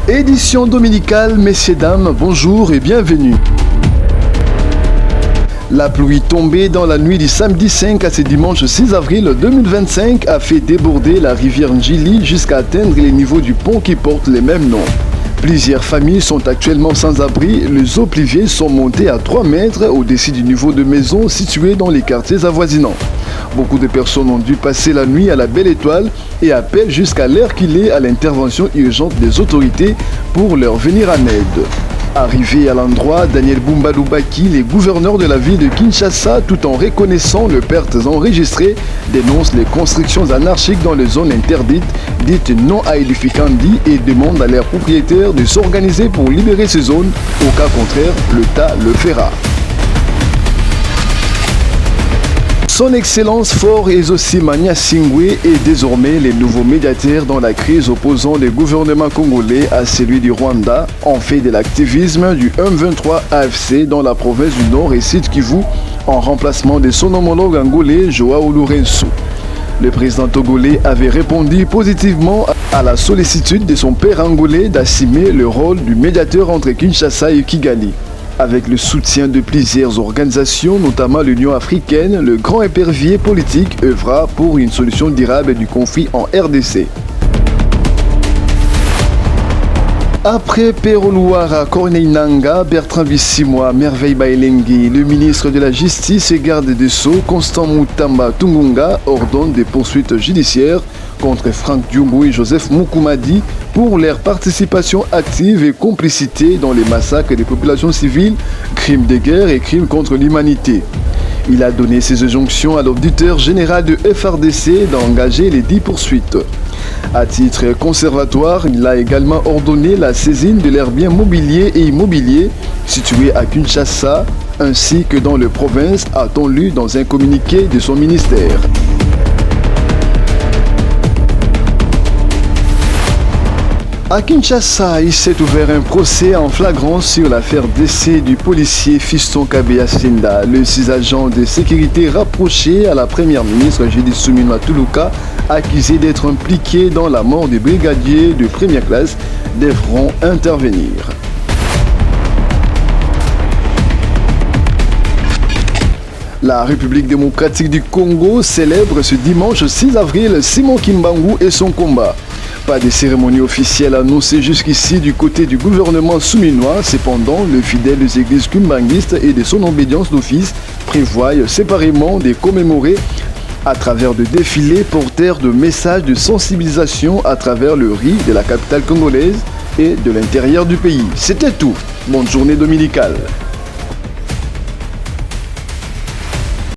Édition dominicale, messieurs, dames, bonjour et bienvenue. La pluie tombée dans la nuit du samedi 5 à ce dimanche 6 avril 2025 a fait déborder la rivière Njili jusqu'à atteindre les niveaux du pont qui porte les mêmes noms. Plusieurs familles sont actuellement sans abri, les eaux pluviales sont montées à 3 mètres au-dessus du niveau de maisons situées dans les quartiers avoisinants. Beaucoup de personnes ont dû passer la nuit à la Belle Étoile et appellent jusqu'à l'heure qu'il est à l'intervention urgente des autorités pour leur venir en aide. Arrivé à l'endroit, Daniel Bumba-Lubaki, le gouverneur de la ville de Kinshasa, tout en reconnaissant les pertes enregistrées, dénonce les constructions anarchiques dans les zones interdites, dites non à edificandi, et demande à leurs propriétaires de s'organiser pour libérer ces zones. Au cas contraire, l'État le fera. Son Excellence Faure Ezossimania Singwe est désormais le nouveau médiateur dans la crise opposant le gouvernement congolais à celui du Rwanda, en fait de l'activisme du M23 AFC dans la province du Nord et Sud Kivu, en remplacement de son homologue angolais Joao Lourenço. Le président togolais avait répondu positivement à la sollicitude de son père angolais d'assumer le rôle du médiateur entre Kinshasa et Kigali. Avec le soutien de plusieurs organisations, notamment l'Union africaine, le grand épervier politique œuvra pour une solution durable du conflit en RDC. Après Peroluara Corneille Nanga, Bertrand Bissimoa, Merveille Bailengui, le ministre de la Justice et garde des Sceaux, Constant Moutamba Tungunga, ordonne des poursuites judiciaires contre Franck Dioumou et Joseph Moukoumadi pour leur participation active et complicité dans les massacres des populations civiles, crimes de guerre et crimes contre l'humanité. Il a donné ses injonctions à l'auditeur général de FRDC d'engager les 10 poursuites. À titre conservatoire, il a également ordonné la saisine de leurs biens mobiliers et immobiliers situés à Kinshasa ainsi que dans les provinces, a-t-on lu dans un communiqué de son ministère. À Kinshasa, il s'est ouvert un procès en flagrance sur l'affaire décès du policier Fiston Kabeya Sinda, le 6 agents de sécurité rapprochés à la première ministre Judith Suminwa Tuluka, accusés d'être impliqués dans la mort du brigadier de première classe, devront intervenir. La République démocratique du Congo célèbre ce dimanche 6 avril Simon Kimbangu et son combat. Pas de cérémonie officielle annoncée jusqu'ici du côté du gouvernement souminois. Cependant, les fidèles des églises kumbanguistes et de son obédience d'office prévoient séparément de commémorer à travers des défilés porteurs de messages de sensibilisation à travers le riz de la capitale congolaise et de l'intérieur du pays. C'était tout. Bonne journée dominicale.